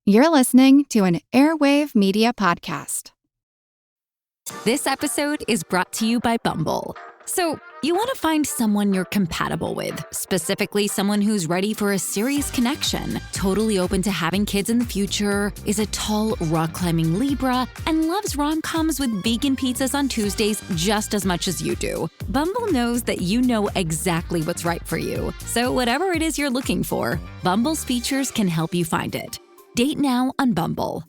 You're listening to an Airwave Media Podcast. This episode is brought to you by Bumble. So, you want to find someone you're compatible with, specifically someone who's ready for a serious connection, totally open to having kids in the future, is a tall, rock-climbing Libra, and loves rom-coms with vegan pizzas on Tuesdays just as much as you do. Bumble knows that you know exactly what's right for you. So whatever it is you're looking for, Bumble's features can help you find it. Date now on Bumble.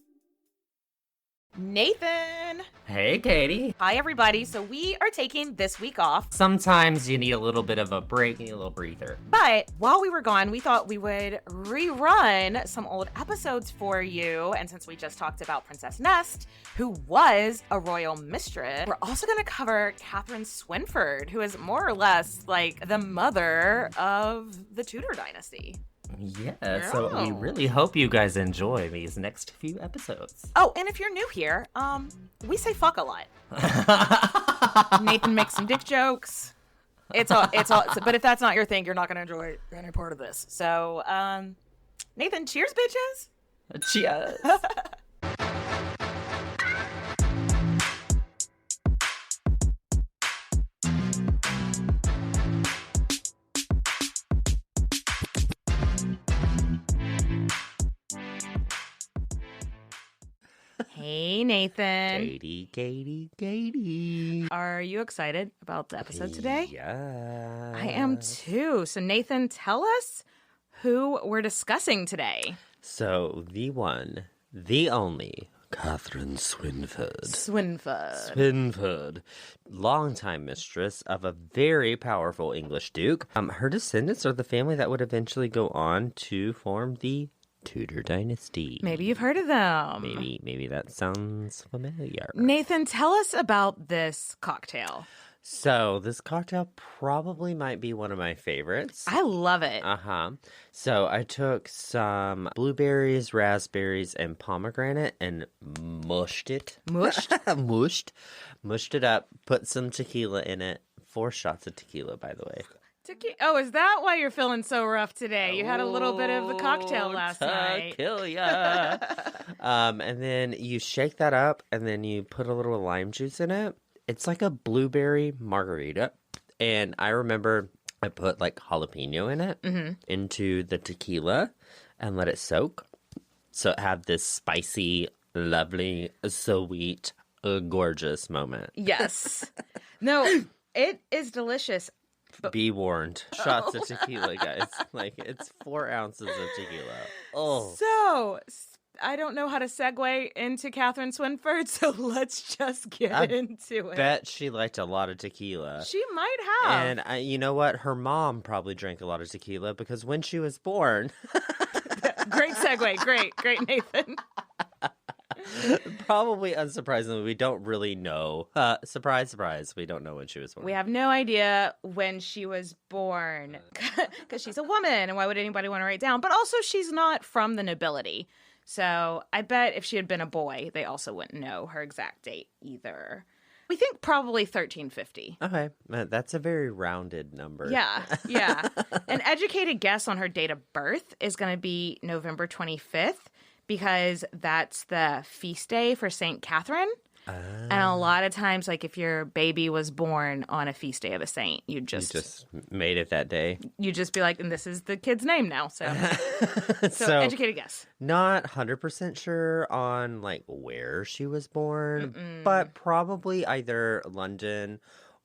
Nathan. Hey, Katy. Hi, everybody. So we are taking this week off. Sometimes you need a little bit of a break, you need a little breather. But while we were gone, we thought we would rerun some old episodes for you. And since we just talked about Princess Nest, who was a royal mistress, we're also going to cover Katherine Swynford, who is more or less like the mother of the Tudor dynasty. Yeah, so we really hope you guys enjoy these next few episodes. Oh, and if you're new here, we say fuck a lot. Nathan makes some dick jokes. It's all, but if that's not your thing, you're not going to enjoy any part of this. So, Nathan, cheers, bitches. Cheers. Hey, Nathan. Katy. Are you excited about the episode today? Yeah. I am too. So, Nathan, tell us who we're discussing today. So, the one, the only, Katherine Swynford. Swynford, longtime mistress of a very powerful English duke. Her descendants are the family that would eventually go on to form the Tudor dynasty. Maybe you've heard of them. Maybe that sounds familiar. Nathan, tell us about this cocktail. So this cocktail probably might be one of my favorites. I love it. So I took some blueberries, raspberries, and pomegranate and mushed it. Mushed it up, put some tequila in it. 4 shots of tequila, by the way. Oh, is that why you're feeling so rough today? You had a little bit of the cocktail last night. Kill ya. And then you shake that up, and then you put a little lime juice in it. It's like a blueberry margarita. And I remember I put like jalapeno in it into the tequila and let it soak. So it had this spicy, lovely, sweet, gorgeous moment. Yes. No, it is delicious. Be warned. Shots of tequila, guys. Like, it's 4 ounces of tequila. Oh. So, I don't know how to segue into Katherine Swynford, so let's just get into it. I bet she liked a lot of tequila. She might have. And you know what? Her mom probably drank a lot of tequila because when she was born... Great segue. Great, Nathan. Probably unsurprisingly, we don't really know. Surprise, we don't know when she was born. We have no idea when she was born because she's a woman, and why would anybody want to write down? But also, she's not from the nobility. So I bet if she had been a boy, they also wouldn't know her exact date either. We think probably 1350. Okay, that's a very rounded number. Yeah. An educated guess on her date of birth is going to be November 25th. Because that's the feast day for St. Catherine. And a lot of times, like if your baby was born on a feast day of a saint, you just made it that day. You just be like, and this is the kid's name now. So educated guess. Not 100% sure on like where she was born, but probably either London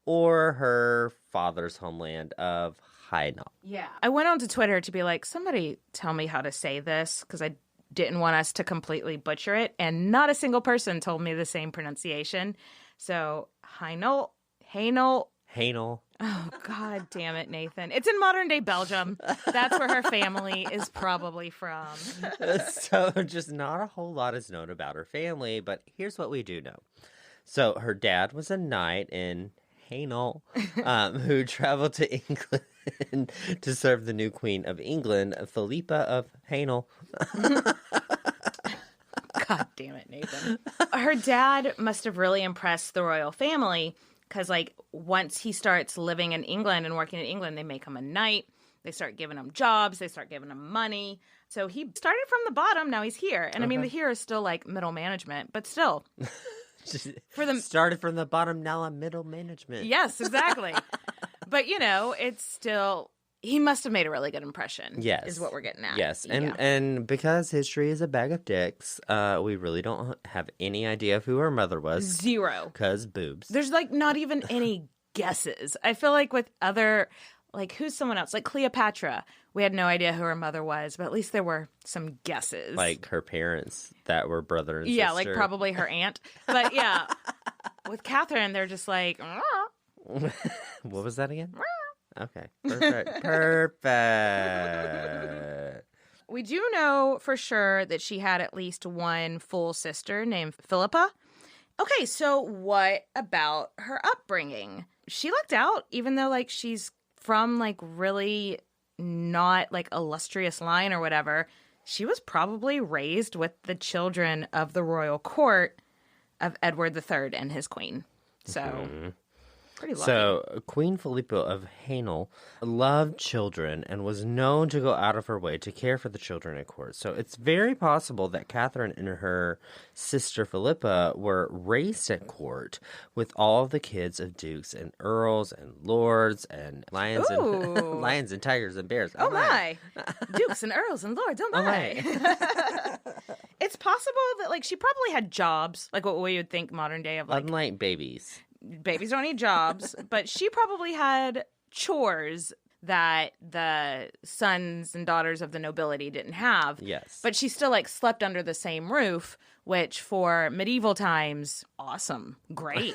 or her father's homeland of Hainault. Yeah. I went onto Twitter to be like, somebody tell me how to say this because I didn't want us to completely butcher it, and not a single person told me the same pronunciation. So, Hainault. Oh, God damn it, Nathan. It's in modern-day Belgium. That's where her family is probably from. So, just not a whole lot is known about her family, but here's what we do know. So, her dad was a knight in Hainault who traveled to England to serve the new Queen of England, Philippa of Hainault. God damn it, Nathan. Her dad must have really impressed the royal family because, like, once he starts living in England and working in England, they make him a knight. They start giving him jobs. They start giving him money. So he started from the bottom. Now he's here. And I mean, the here is still like middle management, but still. For them, started from the bottom, now I'm middle management. Yes, exactly. But, you know, it's still... He must have made a really good impression. Yes. Is what we're getting at. Yes. And because history is a bag of dicks, we really don't have any idea of who her mother was. Zero. Because boobs. There's like not even any guesses. I feel like with other, like who's someone else? Like Cleopatra. We had no idea who her mother was, but at least there were some guesses. Like her parents that were brother and sister. Yeah, like probably her aunt. But yeah, with Catherine, they're just like... What was that again? Okay. Perfect. Perfect. We do know for sure that she had at least one full sister named Philippa. Okay, so what about her upbringing? She lucked out, even though like she's from like really not like illustrious line or whatever. She was probably raised with the children of the royal court of Edward III and his queen. So... Pretty lucky. So, Queen Philippa of Hainault loved children and was known to go out of her way to care for the children at court. So, it's very possible that Catherine and her sister Philippa were raised at court with all the kids of dukes and earls and lords and lions and lions and tigers and bears. Oh my! Dukes and earls and lords. Oh my! It's possible that like she probably had jobs, like what we would think modern day of like unlike babies. Babies don't need jobs, but she probably had chores that the sons and daughters of the nobility didn't have. Yes. But she still like slept under the same roof, which for medieval times, awesome. Great.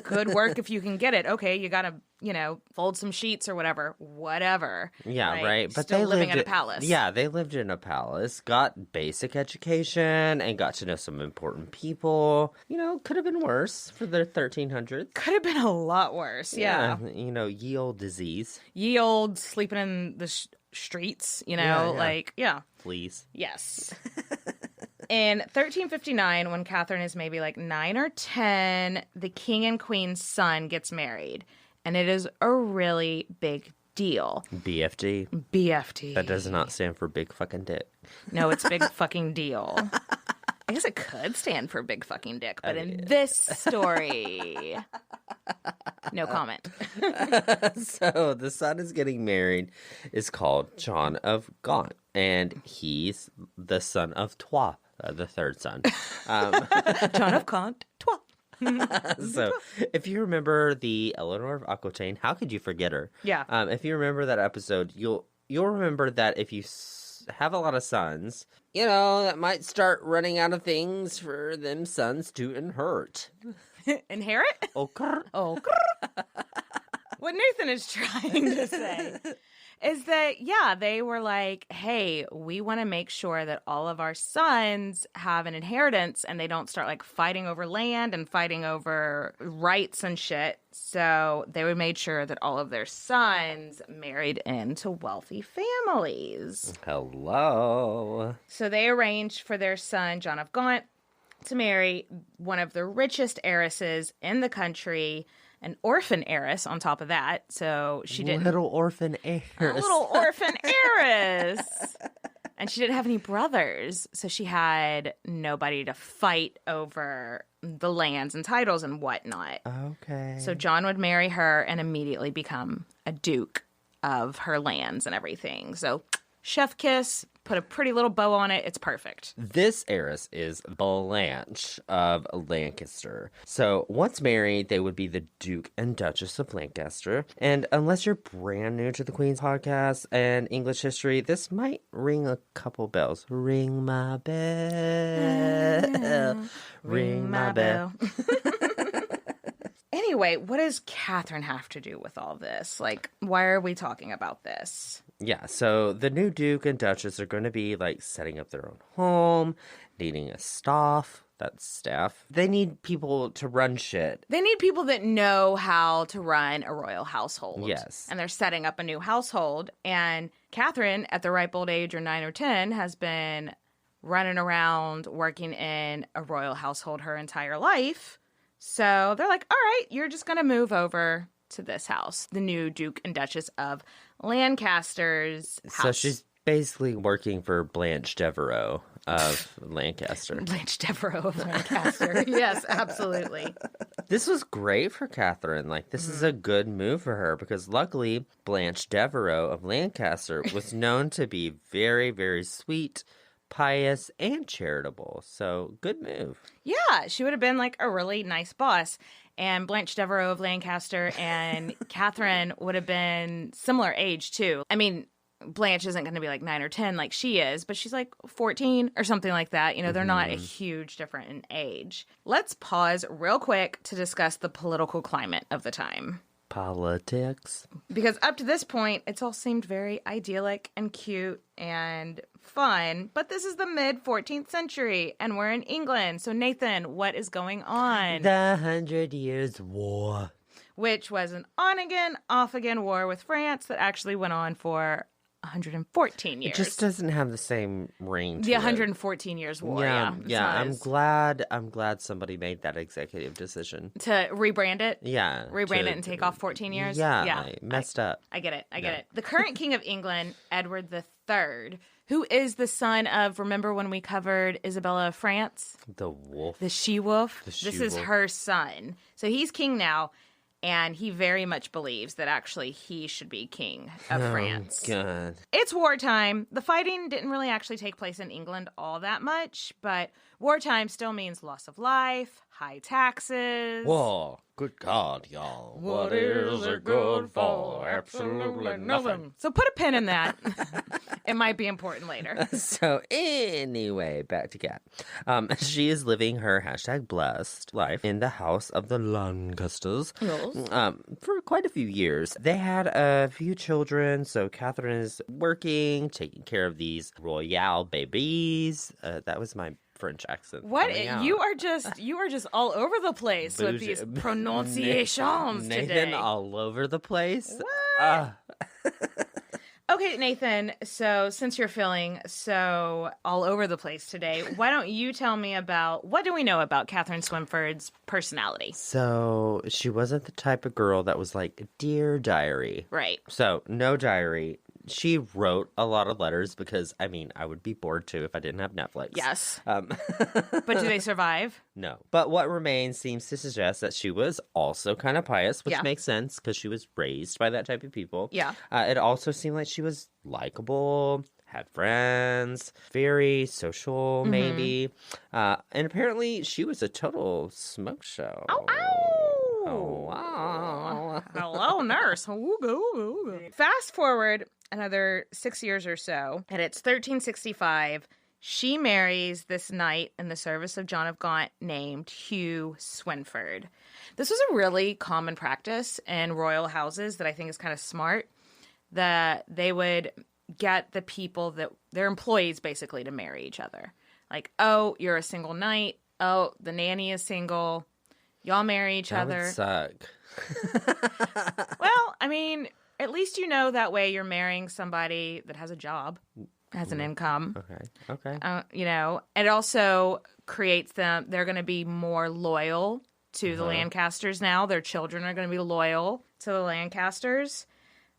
Good work if you can get it. Okay, you got to, you know, fold some sheets or whatever. Whatever. Yeah, right. But still they living lived in a palace. Yeah, they lived in a palace, got basic education, and got to know some important people. You know, could have been worse for the 1300s. Could have been a lot worse. Yeah. You know, ye old disease. Ye old sleeping in the streets, you know, like, yeah. Fleas. Yes. In 1359, when Catherine is maybe like 9 or 10, the king and queen's son gets married. And it is a really big deal. BFD. BFD. That does not stand for big fucking dick. No, it's big fucking deal. I guess it could stand for big fucking dick, but in this story, no comment. So the son is getting married is called John of Gaunt, and he's the son of Trois, the third son. John of Gaunt, Trois. So if you remember the Eleanor of Aquitaine, how could you forget her? Yeah. If you remember that episode, you'll remember that if you have a lot of sons, you know, that might start running out of things for them sons to inherit. Inherit? Oh, Oh. What Nathan is trying to say is that, yeah, they were like, hey, we want to make sure that all of our sons have an inheritance and they don't start like fighting over land and fighting over rights and shit. So they made sure that all of their sons married into wealthy families. Hello. So they arranged for their son, John of Gaunt, to marry one of the richest heiresses in the country, an orphan heiress on top of that. So she didn't... Little orphan heiress. A little orphan heiress. And she didn't have any brothers. So she had nobody to fight over the lands and titles and whatnot. Okay. So John would marry her and immediately become a duke of her lands and everything. So chef kiss, put a pretty little bow on it. It's perfect. This heiress is Blanche of Lancaster. So once married, they would be the Duke and Duchess of Lancaster. And unless you're brand new to the Queen's podcast and English history, this might ring a couple bells. Ring my bell. Ring my bell. Anyway, what does Catherine have to do with all this? Like, why are we talking about this? Yeah, so the new Duke and Duchess are going to be, like, setting up their own home, needing a staff. That's staff. They need people to run shit. They need people that know how to run a royal household. Yes. And they're setting up a new household. And Catherine, at the ripe old age of 9 or 10, has been running around working in a royal household her entire life. So they're like, all right, you're just going to move over to this house, the new Duke and Duchess of Lancaster's house. So she's basically working for Blanche Devereaux of Lancaster. Blanche Devereaux of Lancaster. Yes, absolutely. This was great for Catherine. Like, this is a good move for her because luckily Blanche Devereaux of Lancaster was known to be very, very sweet, pious, and charitable. So, good move. Yeah, she would have been like a really nice boss. And Blanche Devereaux of Lancaster and Catherine would have been similar age, too. I mean, Blanche isn't going to be like 9 or 10 like she is, but she's like 14 or something like that. You know, they're not a huge difference in age. Let's pause real quick to discuss the political climate of the time. Politics. Because up to this point, it's all seemed very idyllic and cute and fun. But this is the mid-14th century, and we're in England. So, Nathan, what is going on? The 100 Years' War. Which was an on-again, off-again war with France that actually went on for 114 years. It just doesn't have the same ring to the it. 114 years war. Yeah. I'm glad somebody made that executive decision To rebrand it? Yeah. Rebrand it and take off 14 years? Yeah. Like, messed up. I get it. I get it. The current king of England, Edward III, who is the son of, remember when we covered Isabella of France? The wolf. The she-wolf? The This is she-wolf. her son. So he's king now. And he very much believes that actually he should be king of France. God. It's wartime. The fighting didn't really actually take place in England all that much, but wartime still means loss of life, high taxes. Whoa. Good God, y'all. What is it good for? Absolutely nothing. So put a pin in that. It might be important later. So anyway, back to Kat. She is living her #blessed life in the house of the Lancasters for quite a few years. They had a few children, so Catherine is working, taking care of these royale babies. That was my French accent. What? coming out. You are just all over the place with these pronunciations Nathan today. all over the place. What? Okay, Nathan, so since you're feeling so all over the place today, why don't you tell me about, what do we know about Katherine Swynford's personality? So she wasn't the type of girl that was like, Dear Diary. Right. So no diary. She wrote a lot of letters because, I mean, I would be bored too if I didn't have Netflix. Yes. But do they survive? No. But what remains seems to suggest that she was also kind of pious, which Yeah. makes sense because she was raised by that type of people. Yeah. It also seemed like she was likable, had friends, very social, maybe. And apparently she was a total smoke show. Ow, ow! Oh, wow. Hello, nurse. Ooga, ooga, ooga. Fast forward another 6 years or so, and it's 1365. She marries this knight in the service of John of Gaunt named Hugh Swynford. This was a really common practice in royal houses that I think is kind of smart, that they would get the people that their employees basically to marry each other. Like, oh, you're a single knight. Oh, the nanny is single. Y'all marry each That other. would suck. Well, I mean, at least you know that way you're marrying somebody that has a job, has an income. Okay. You know, it also creates them, they're going to be more loyal to the Lancasters now. Their children are going to be loyal to the Lancasters.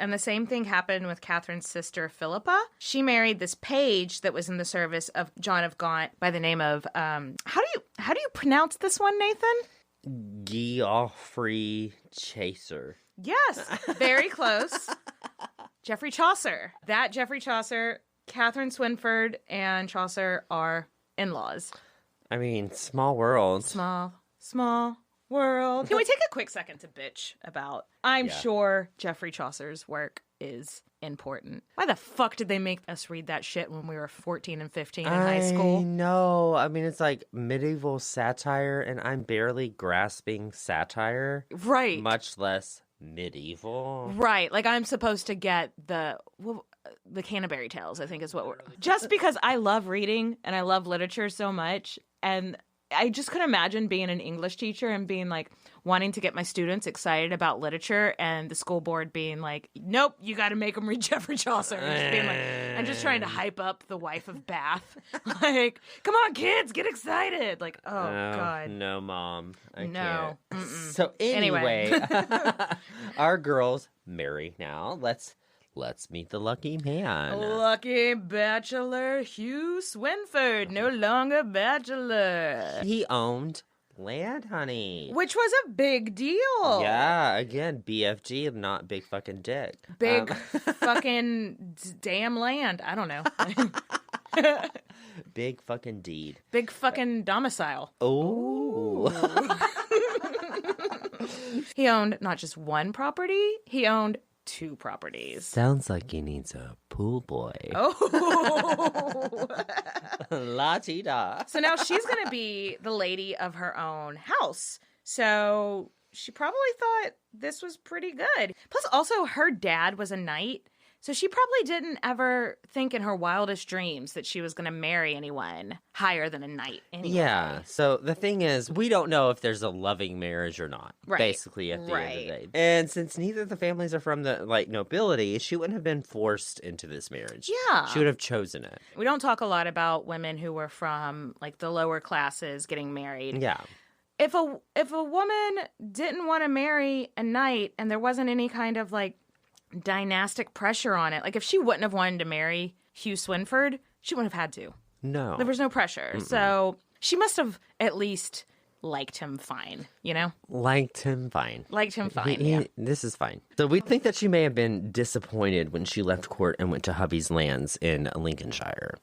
And the same thing happened with Catherine's sister, Philippa. She married this page that was in the service of John of Gaunt by the name of, how do you pronounce this one, Nathan? Geoffrey Chaser. Yes, very close. Geoffrey Chaucer. That Geoffrey Chaucer, Katherine Swynford, and Chaucer are in-laws. I mean, small world. Small world. Can we take a quick second to bitch about, I'm sure Geoffrey Chaucer's work is important. Why the fuck did they make us read that shit when we were 14 and 15 in high school? I know. I mean, it's like medieval satire, and I'm barely grasping satire. Right. Much less medieval. Right. Like, I'm supposed to get the Canterbury Tales, I think is what we're... Just because I love reading and I love literature so much, and I just could imagine being an English teacher and being like wanting to get my students excited about literature, and the school board being like, nope, you got to make them read Geoffrey Chaucer. And just being like, and just trying to hype up the wife of Bath. Like, come on, kids, get excited. Like, oh God. No, Mom. I No. can't. So anyway, our girls marry now. Let's meet the lucky man. Lucky bachelor Hugh Swynford, no longer bachelor. He owned land, honey. Which was a big deal. Yeah, again, BFG, not big fucking dick. Big fucking damn land. I don't know. Big fucking deed. Big fucking domicile. Oh. He owned not just one property, he owned 2 properties. Sounds like he needs a pool boy. Oh. La-ti-da. So now she's going to be the lady of her own house. So she probably thought this was pretty good. Plus, also, her dad was a knight. So she probably didn't ever think in her wildest dreams that she was going to marry anyone higher than a knight anyway. Yeah. So the thing is, we don't know if there's a loving marriage or not, basically, at the end of the day. And since neither of the families are from the, nobility, she wouldn't have been forced into this marriage. Yeah. She would have chosen it. We don't talk a lot about women who were from, the lower classes getting married. Yeah. If a woman didn't want to marry a knight and there wasn't any kind of, dynastic pressure on it. If she wouldn't have wanted to marry Hugh Swynford, she wouldn't have had to. No. There was no pressure. Mm-mm. So she must have at least liked him fine, you know? Liked him fine. Yeah. This is fine. So we think that she may have been disappointed when she left court and went to hubby's lands in Lincolnshire.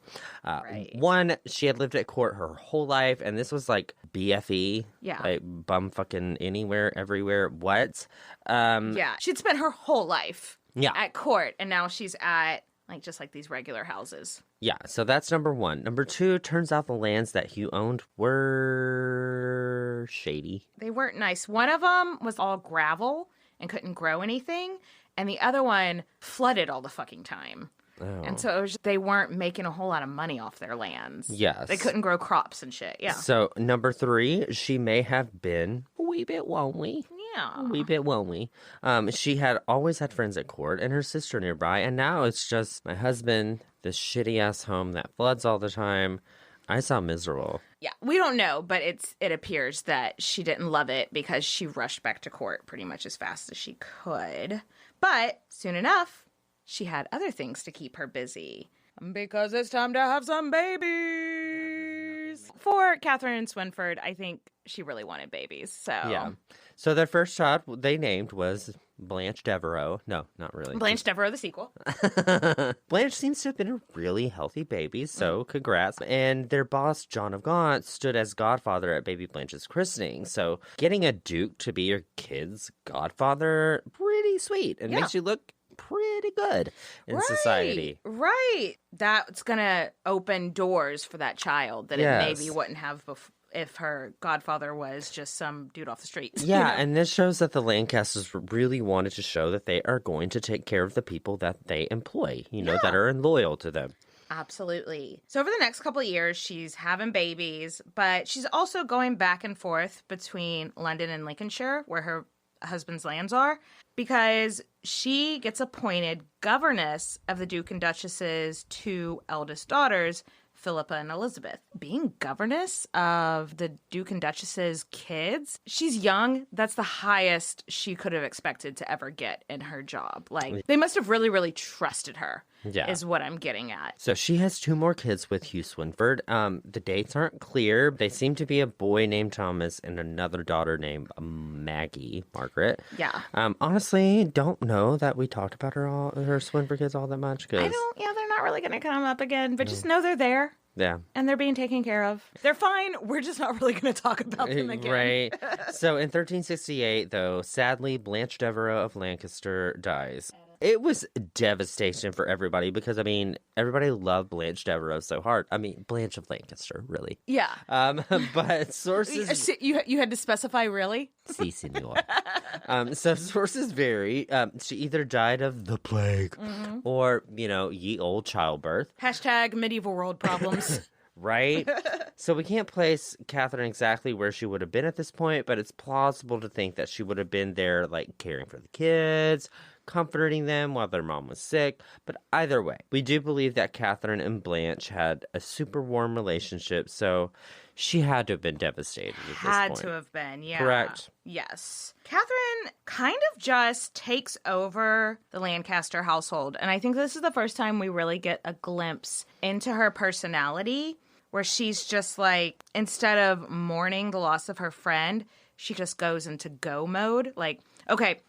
One, she had lived at court her whole life, and this was BFE. Yeah. Bum fucking anywhere, everywhere. What? Yeah. She'd spent her whole life at court, and now she's at just these regular houses. Yeah, so that's number 1. Number 2, turns out the lands that Hugh owned were shady. They weren't nice. One of them was all gravel and couldn't grow anything, and the other one flooded all the fucking time. Oh. And so they weren't making a whole lot of money off their lands. Yes. They couldn't grow crops and shit, yeah. So number 3, she may have been a wee bit lonely. Yeah. A wee bit lonely. She had always had friends at court and her sister nearby, and now it's just my husband, this shitty-ass home that floods all the time. I sound miserable. Yeah, we don't know, but it appears that she didn't love it because she rushed back to court pretty much as fast as she could. But soon enough, she had other things to keep her busy. Because it's time to have some babies. For Katherine Swynford, I think she really wanted babies. So yeah. So their first child they named was Blanche Devereaux. No, not really. Blanche Devereaux, the sequel. Blanche seems to have been a really healthy baby, so congrats. And their boss, John of Gaunt, stood as godfather at baby Blanche's christening. So getting a duke to be your kid's godfather, pretty sweet. It makes you look pretty good in society. Right. That's going to open doors for that child that it maybe wouldn't have if her godfather was just some dude off the street. Yeah, and this shows that the Lancasters really wanted to show that they are going to take care of the people that they employ, that are loyal to them. Absolutely. So over the next couple of years, she's having babies, but she's also going back and forth between London and Lincolnshire, where her husband's lands are, because she gets appointed governess of the Duke and Duchess's 2 eldest daughters, Philippa and Elizabeth. Being governess of the Duke and Duchess's kids, she's young. That's the highest she could have expected to ever get in her job. They must have really, really trusted her, is what I'm getting at. So she has 2 more kids with Hugh Swynford. The dates aren't clear. They seem to be a boy named Thomas and another daughter named Margaret. Yeah. Honestly, don't know that we talked about her Swynford kids all that much. I don't, they're not really going to come up again, but just know they're there. Yeah. And they're being taken care of. They're fine. We're just not really going to talk about them again. Right. So in 1368, though, sadly, Blanche Devereaux of Lancaster dies. It was devastation for everybody because, everybody loved Blanche Devereaux so hard. Blanche of Lancaster, really. Yeah. But sources... You had to specify, really? Si, senor. So sources vary. She either died of the plague or, ye old childbirth. # medieval world problems. Right? So we can't place Katherine exactly where she would have been at this point, but it's plausible to think that she would have been there, like, caring for the kids, comforting them while their mom was sick. But either way, we do believe that Katherine and Blanche had a super warm relationship, so she had to have been devastated at this point. Had to have been, yeah. Correct. Yes. Katherine kind of just takes over the Lancaster household, and I think this is the first time we really get a glimpse into her personality, where she's just like, instead of mourning the loss of her friend, she just goes into go mode. Like, okay,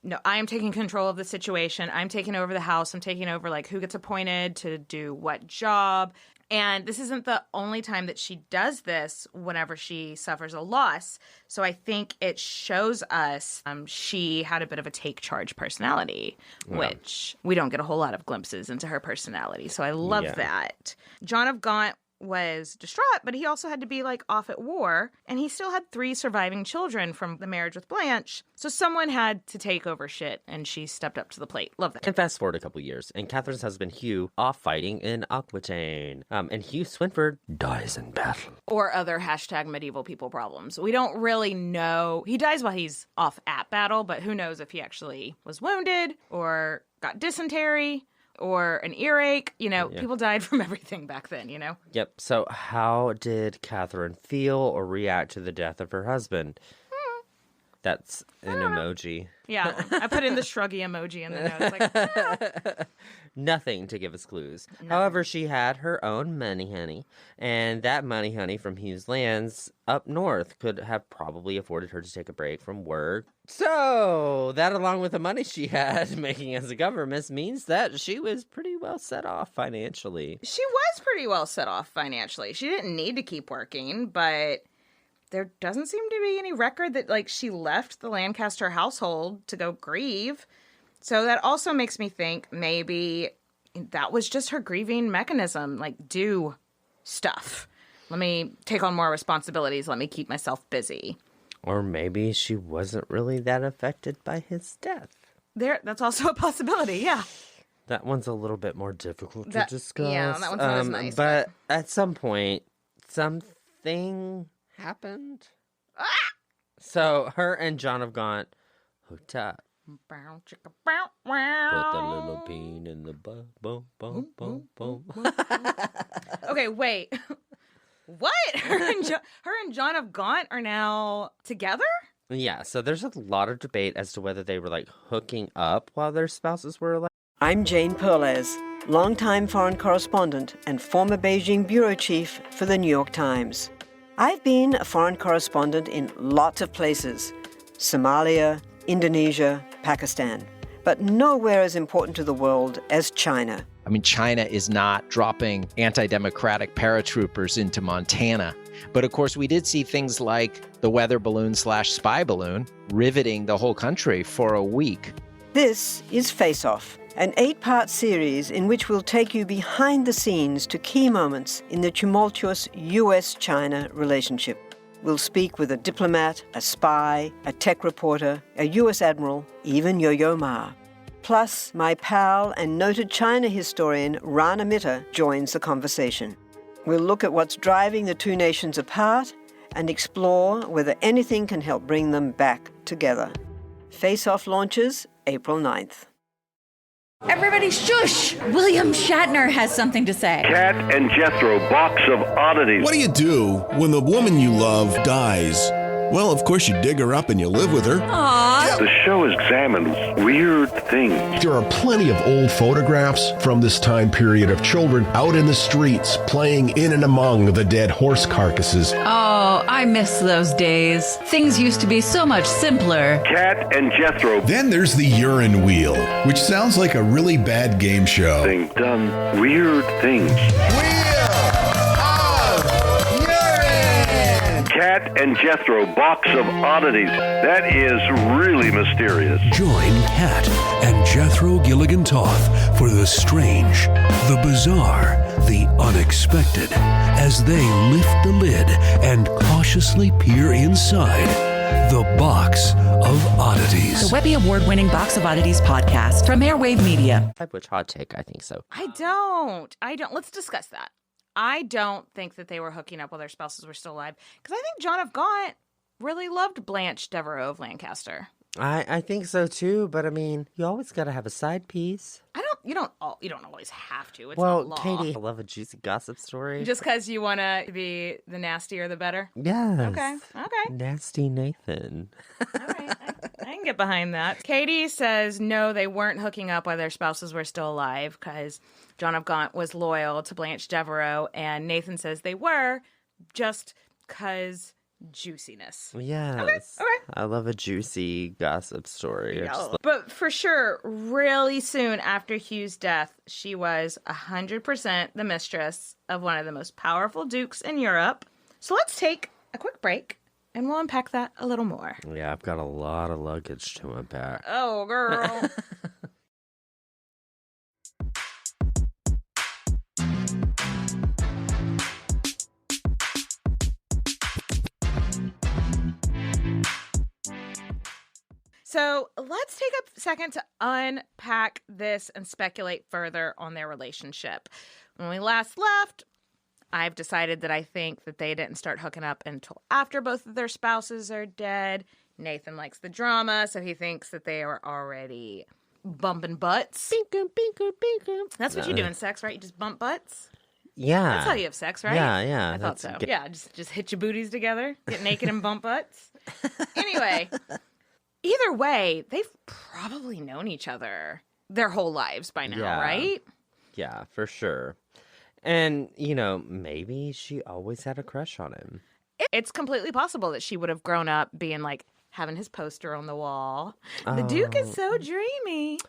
no, I am taking control of the situation. I'm taking over the house. I'm taking over, like, who gets appointed to do what job. And this isn't the only time that she does this whenever she suffers a loss. So I think it shows us she had a bit of a take charge personality, which we don't get a whole lot of glimpses into her personality. So I love that. John of Gaunt was distraught, but he also had to be, like, off at war, and he still had 3 surviving children from the marriage with Blanche, so someone had to take over shit, and she stepped up to the plate. Love that. And fast forward a couple years, and Catherine's husband Hugh off fighting in Aquitaine, and Hugh Swynford dies in battle. Or other #medieval people problems. We don't really know. He dies while he's off at battle, but who knows if he actually was wounded or got dysentery or an earache. You know, people died from everything back then, you know? Yep. So how did Katherine feel or react to the death of her husband? That's an emoji. Yeah, I put in the shruggy emoji in the notes. Like, Nothing to give us clues. However, she had her own money honey, and that money honey from Hugh's lands up north could have probably afforded her to take a break from work. So, that along with the money she had making as a governess means that she was pretty well set off financially. She was pretty well set off financially. She didn't need to keep working, but there doesn't seem to be any record that, like, she left the Lancaster household to go grieve. So that also makes me think maybe that was just her grieving mechanism. Like, do stuff. Let me take on more responsibilities. Let me keep myself busy. Or maybe she wasn't really that affected by his death. That's also a possibility, yeah. That one's a little bit more difficult to discuss. Yeah, that one's not as nice. But at some point, something happened. Ah! So her and John of Gaunt hooked up. Bow, chicka, Put bow, the wow. little bean in the boom, boom, boom, boom. Okay, wait. What? Her and John of Gaunt are now together? Yeah, so there's a lot of debate as to whether they were, like, hooking up while their spouses were alive. I'm Jane Perlez, longtime foreign correspondent and former Beijing bureau chief for the New York Times. I've been a foreign correspondent in lots of places: Somalia, Indonesia, Pakistan, but nowhere as important to the world as China. I mean, China is not dropping anti-democratic paratroopers into Montana. But of course, we did see things like the weather balloon / spy balloon riveting the whole country for a week. This is Face Off, an 8-part series in which we'll take you behind the scenes to key moments in the tumultuous U.S.-China relationship. We'll speak with a diplomat, a spy, a tech reporter, a U.S. admiral, even Yo-Yo Ma. Plus, my pal and noted China historian Rana Mitter joins the conversation. We'll look at what's driving the two nations apart and explore whether anything can help bring them back together. Face Off launches April 9th. Everybody shush! William Shatner has something to say. Cat and Jethro, box of oddities. What do you do when the woman you love dies? Well, of course you dig her up and you live with her. Aww. The show examines weird things. There are plenty of old photographs from this time period of children out in the streets playing in and among the dead horse carcasses. Oh, I miss those days. Things used to be so much simpler. Cat and Jethro. Then there's the urine wheel, which sounds like a really bad game show. Thing done weird things. Cat and Jethro, box of oddities. That is really mysterious. Join Cat and Jethro Gilligan Toth for the strange, the bizarre, the unexpected, as they lift the lid and cautiously peer inside the Box of Oddities. The Webby Award-winning Box of Oddities podcast from Airwave Media. Which hot take? I think so. I don't. Let's discuss that. I don't think that they were hooking up while their spouses were still alive, because I think John of Gaunt really loved Blanche Devereux of Lancaster. I think so too, but I mean, you always got to have a side piece. You don't always have to. It's Well, not law. Katie, I love a juicy gossip story. Just because you want to be the nastier, the better. Yes. Okay. Nasty Nathan. All right, I can get behind that. Katie says no, they weren't hooking up while their spouses were still alive because John of Gaunt was loyal to Blanche Devereux, and Nathan says they were, just because juiciness. Yes. Okay. I love a juicy gossip story. But for sure, really soon after Hugh's death, she was 100% the mistress of one of the most powerful dukes in Europe. So let's take a quick break, and we'll unpack that a little more. Yeah, I've got a lot of luggage to unpack. Oh, girl. So let's take a second to unpack this and speculate further on their relationship. When we last left, I've decided that I think that they didn't start hooking up until after both of their spouses are dead. Nathan likes the drama, so he thinks that they were already bumping butts. Binkum, binkum, binkum. That's what you do in sex, right? You just bump butts? Yeah. That's how you have sex, right? Yeah. I thought so. Yeah, just hit your booties together, get naked and bump butts. Anyway, either way, they've probably known each other their whole lives by now, right? Yeah, for sure. And, maybe she always had a crush on him. It's completely possible that she would have grown up being like having his poster on the wall. The Duke is so dreamy.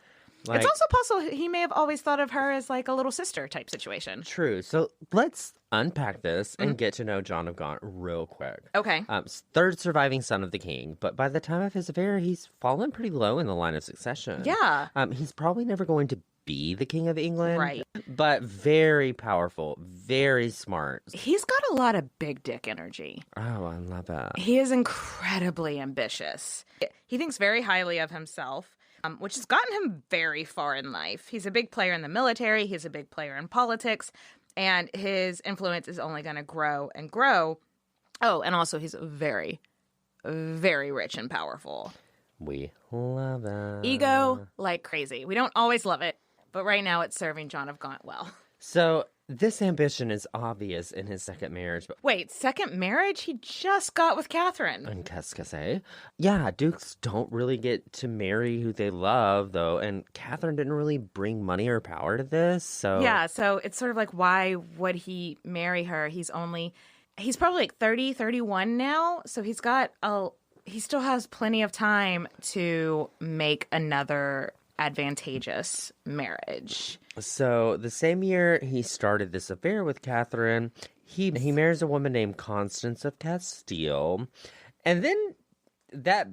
It's also possible he may have always thought of her as like a little sister type situation. True. So let's unpack this and get to know John of Gaunt real quick. Okay. Third surviving son of the king, but by the time of his affair, he's fallen pretty low in the line of succession. Yeah. He's probably never going to be the king of England. Right. But very powerful, very smart. He's got a lot of big dick energy. Oh, I love that. He is incredibly ambitious. He thinks very highly of himself, which has gotten him very far in life. He's a big player in the military. He's a big player in politics. And his influence is only going to grow and grow. Oh, and also he's very, very rich and powerful. We love it. Ego like crazy. We don't always love it, but right now it's serving John of Gaunt well. So this ambition is obvious in his second marriage. But wait, second marriage? He just got with Catherine. And qu'est-ce. Yeah, dukes don't really get to marry who they love, though. And Catherine didn't really bring money or power to this, so... Yeah, so it's sort of like, why would he marry her? He's probably like 30, 31 now, so he still has plenty of time to make another advantageous marriage. So the same year he started this affair with Catherine, he marries a woman named Constance of Castile, and then that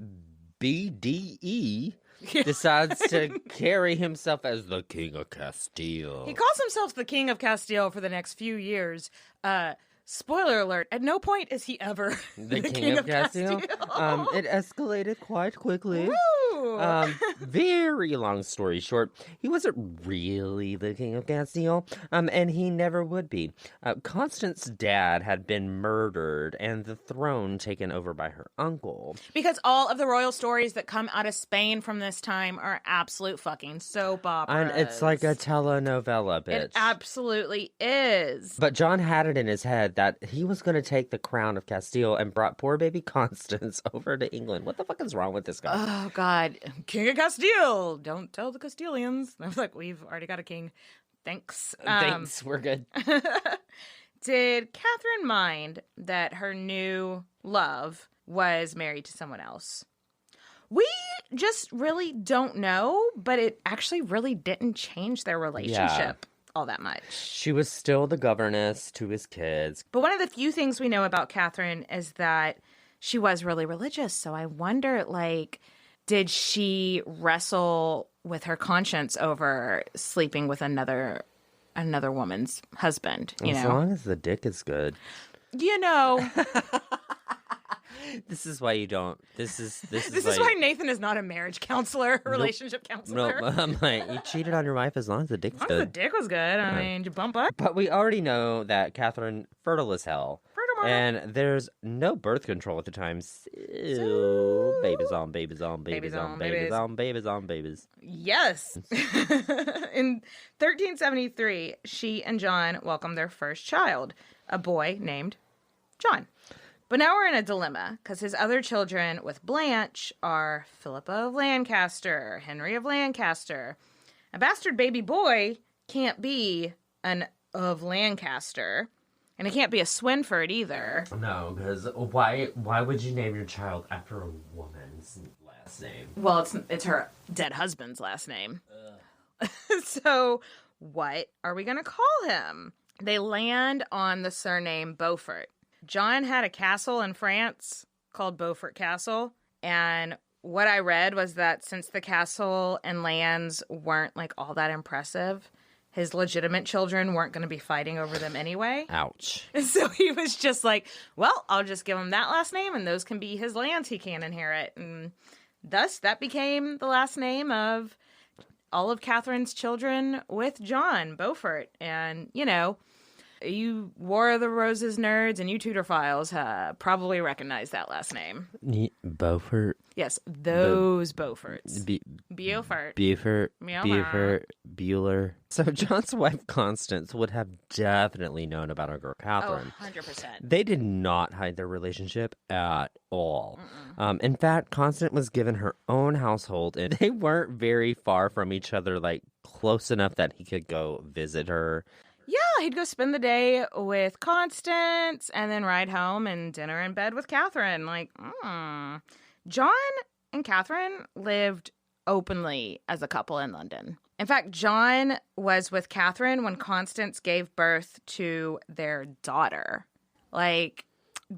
BDE decides to carry himself as the King of Castile. He calls himself the King of Castile for the next few years. Spoiler alert, at no point is he ever the King of Castile. It escalated quite quickly. Woo! Very long story short, he wasn't really the King of Castile, and he never would be. Constance's dad had been murdered and the throne taken over by her uncle. Because all of the royal stories that come out of Spain from this time are absolute fucking soap operas. And it's like a telenovela, bitch. It absolutely is. But John had it in his head that he was going to take the crown of Castile and brought poor baby Constance over to England. What the fuck is wrong with this guy? Oh, God. King of Castile. Don't tell the Castilians. I was like, we've already got a king. Thanks. Thanks. We're good. Did Catherine mind that her new love was married to someone else? We just really don't know, but it actually really didn't change their relationship all that much. She was still the governess to his kids. But one of the few things we know about Catherine is that she was really religious. So I wonder, did she wrestle with her conscience over sleeping with another woman's husband? As long as the dick is good. This is why you don't. This is why Nathan is not a marriage counselor, relationship counselor. Nope. I'm like, you cheated on your wife as long as the dick's As long good. as the dick was good. I mean, did you bump up? But we already know that Katherine fertile as hell. And there's no birth control at the time. So babies on babies on babies on babies on babies on babies. Yes. In 1373, she and John welcomed their first child, a boy named John. But now we're in a dilemma, because his other children with Blanche are Philippa of Lancaster, Henry of Lancaster. A bastard baby boy can't be an of Lancaster. And it can't be a Swynford either. No, because why would you name your child after a woman's last name? Well, it's her dead husband's last name. So what are we going to call him? They land on the surname Beaufort. John had a castle in France called Beaufort Castle. And what I read was that since the castle and lands weren't like all that impressive, his legitimate children weren't going to be fighting over them anyway. Ouch. So he was just like, well, I'll just give him that last name, and those can be his lands he can inherit. And thus, that became the last name of all of Catherine's children with John, Beaufort. And, you know, you War of the Roses nerds and you Tudor files probably recognize that last name. Beaufort? Yes, those Beauforts. Beaufort. Beaufort. Bueller. So John's wife, Constance, would have definitely known about our girl, Katherine. Oh, 100%. They did not hide their relationship at all. In fact, Constance was given her own household, and they weren't very far from each other, like close enough that he could go visit her. Yeah, he'd go spend the day with Constance and then ride home and dinner in bed with Katherine. Like, John and Katherine lived openly as a couple in London. In fact, John was with Katherine when Constance gave birth to their daughter. Like,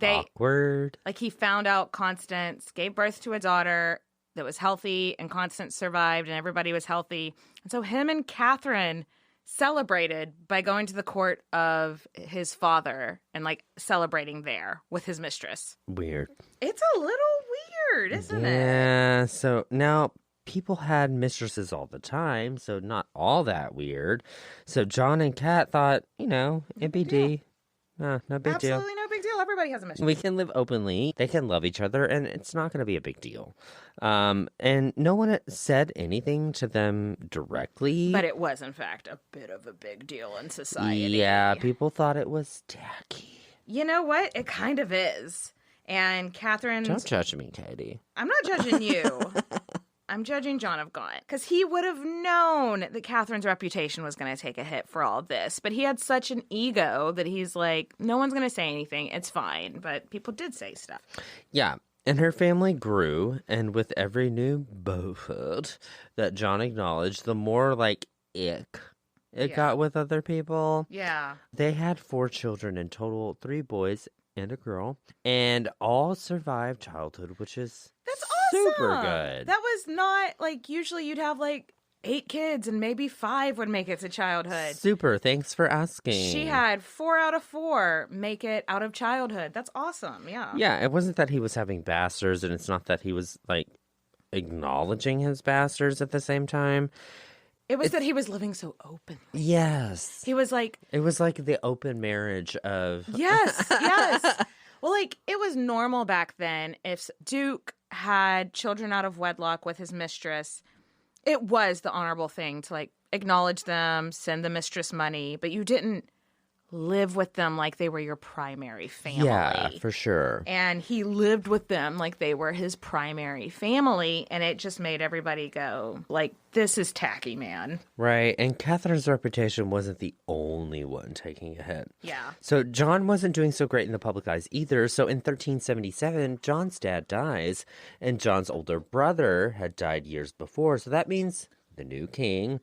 Awkward. Like, he found out Constance gave birth to a daughter that was healthy, and Constance survived, and everybody was healthy. And so him and Katherine celebrated by going to the court of his father and like celebrating there with his mistress. Weird. It's a little weird, isn't it? Yeah. So now people had mistresses all the time, so not all that weird. So John and Kat thought, you know, it'd be D. No big deal. Absolutely no big deal. Everybody has a mistress. We can live openly. They can love each other, and it's not going to be a big deal. And no one said anything to them directly. But it was, in fact, a bit of a big deal in society. Yeah, people thought it was tacky. You know what? It kind of is. And Katherine... Don't judge me, Katy. I'm not judging you. I'm judging John of Gaunt, because he would have known that Catherine's reputation was going to take a hit for all this. But he had such an ego that he's like, no one's going to say anything. It's fine. But people did say stuff. Yeah. And her family grew. And with every new Beaufort that John acknowledged, the more like it got with other people. Yeah. They had 4 children in total, 3 boys and a girl. And all survived childhood, which is... That's super good. That was not like usually you'd have like 8 kids and maybe 5 would make it to childhood. Super. Thanks for asking. She had 4 out of 4 make it out of childhood. That's awesome. Yeah. Yeah. It wasn't that he was having bastards, and it's not that he was like acknowledging his bastards at the same time. It was that he was living so openly. Yes. He was like... It was like the open marriage of... Yes. Yes. Well, like, it was normal back then if Duke had children out of wedlock with his mistress. It was the honorable thing to, like, acknowledge them, send the mistress money, but you didn't live with them like they were your primary family. Yeah, for sure. And he lived with them like they were his primary family, and it just made everybody go, like, this is tacky, man. Right, and Catherine's reputation wasn't the only one taking a hit. Yeah. So John wasn't doing so great in the public eyes either, so in 1377, John's dad dies, and John's older brother had died years before, so that means the new king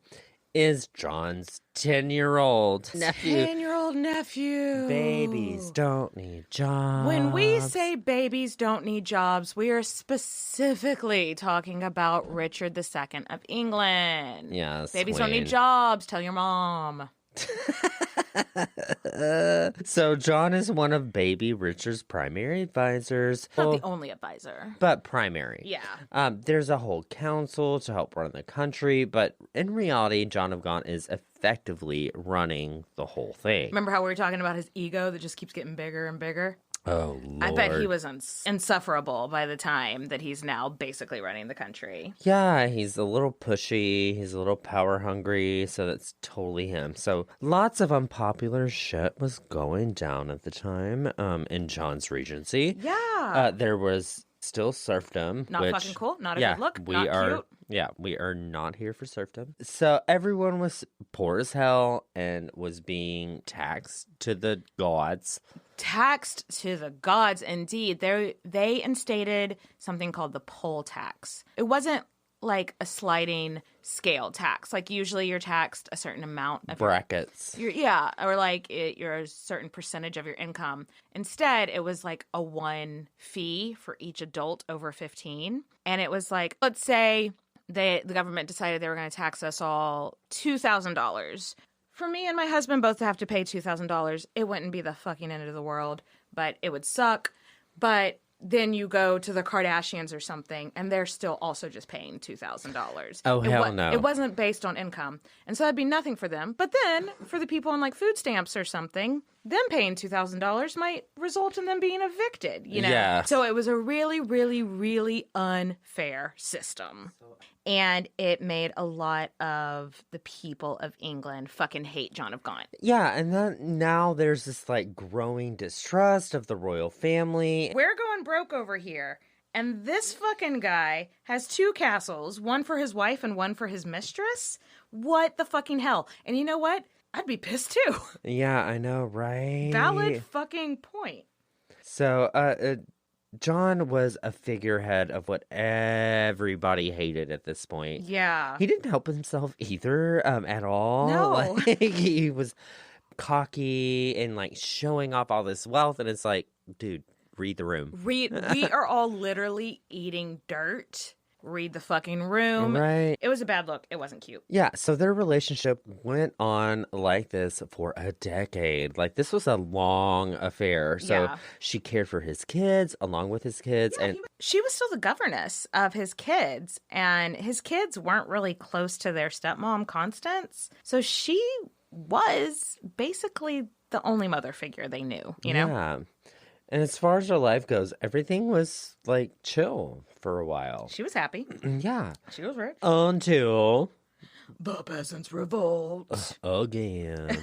is John's 10-year-old nephew. 10-year-old nephew. Babies don't need jobs. When we say babies don't need jobs, we are specifically talking about Richard II of England. Yes, Babies don't need jobs. Tell your mom. So John is one of baby Richard's primary advisors. Not the only advisor. But primary. Yeah. There's a whole council to help run the country, but in reality, John of Gaunt is effectively running the whole thing. Remember how we were talking about his ego that just keeps getting bigger and bigger? Oh, Lord. I bet he was insufferable by the time that he's now basically running the country. Yeah, he's a little pushy. He's a little power hungry. So that's totally him. So lots of unpopular shit was going down at the time in John's regency. Yeah. There was still serfdom. Not which, fucking cool. Not a good look. Not cute. Yeah, we are not here for serfdom. So everyone was poor as hell and was being taxed to the gods. Taxed to the gods, indeed. They instated something called the poll tax. It wasn't like a sliding scale tax. Like usually you're taxed a certain amount of brackets. Or like you're a certain percentage of your income. Instead, it was like a one fee for each adult over 15. And it was like, let's say the government decided they were going to tax us all $2,000. For me and my husband both to have to pay $2,000, it wouldn't be the fucking end of the world, but it would suck. But then you go to the Kardashians or something, and they're still also just paying $2,000. Oh, hell no. It wasn't based on income. And so that'd be nothing for them. But then, for the people on, like, food stamps or something, them paying $2,000 might result in them being evicted, you know? Yeah. So it was a really, really, really unfair system. And it made a lot of the people of England fucking hate John of Gaunt. Yeah, and then now there's this like growing distrust of the royal family. We're going broke over here. And this fucking guy has 2 castles, one for his wife and one for his mistress. What the fucking hell? And you know what? I'd be pissed too. Yeah, I know, right? Valid fucking point. So, John was a figurehead of what everybody hated at this point. Yeah. He didn't help himself either at all. No. Like, he was cocky and like showing off all this wealth. And it's like, dude, read the room. We are all literally eating dirt. Read the fucking room. Right. It was a bad look. It wasn't cute. Yeah, so their relationship went on like this for a decade. Like, this was a long affair. So Yeah. she cared for his kids along with his kids. Yeah, and she was still the governess of his kids, and his kids weren't really close to their stepmom, Constance. So she was basically the only mother figure they knew, you know? Yeah. And as far as her life goes, everything was like chill for a while. She was happy. Yeah. She was rich. Until the peasants revolt. Again.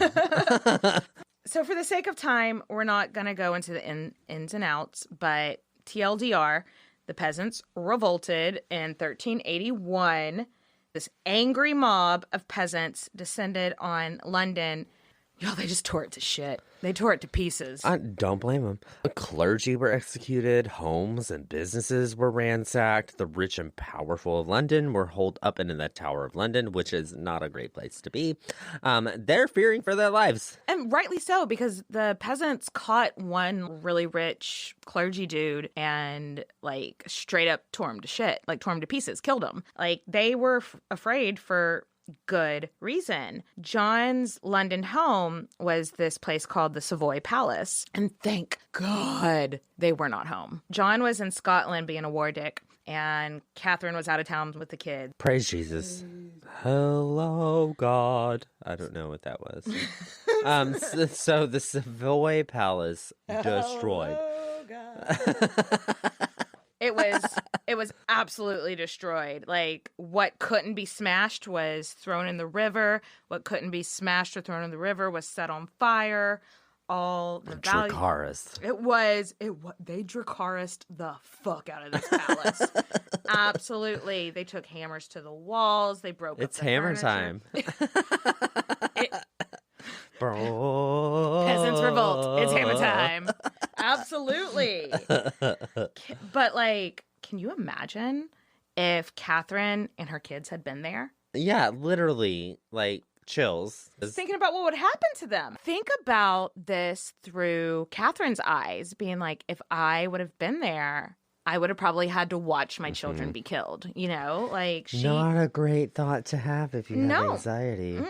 So for the sake of time, we're not going to go into the ins and outs, but TLDR, the peasants revolted in 1381. This angry mob of peasants descended on London. Y'all, they just tore it to shit. They tore it to pieces. I don't blame them. The clergy were executed. Homes and businesses were ransacked. The rich and powerful of London were holed up in the Tower of London, which is not a great place to be. They're fearing for their lives. And rightly so, because the peasants caught one really rich clergy dude and, like, straight up tore him to shit. Like, tore him to pieces, killed him. Like, they were afraid for good reason. John's London home was this place called the Savoy Palace, and thank God they were not home. John was in Scotland being a war dick, and Catherine was out of town with the kids. Praise Jesus. Hello, God. I don't know what that was. So the Savoy Palace destroyed. Hello, God. It was absolutely destroyed. Like, what couldn't be smashed was thrown in the river. What couldn't be smashed or thrown in the river was set on fire. All the value. Dracarys. They Dracarys the fuck out of this palace. Absolutely. They took hammers to the walls. They broke It's up the hammer furniture. time. Peasants revolt. It's hammer time. Absolutely. But, like, can you imagine if Catherine and her kids had been there? Yeah, literally, like, chills. Thinking about what would happen to them. Think about this through Catherine's eyes, being like, if I would have been there, I would have probably had to watch my children be killed. You know, like Not a great thought to have if you have anxiety.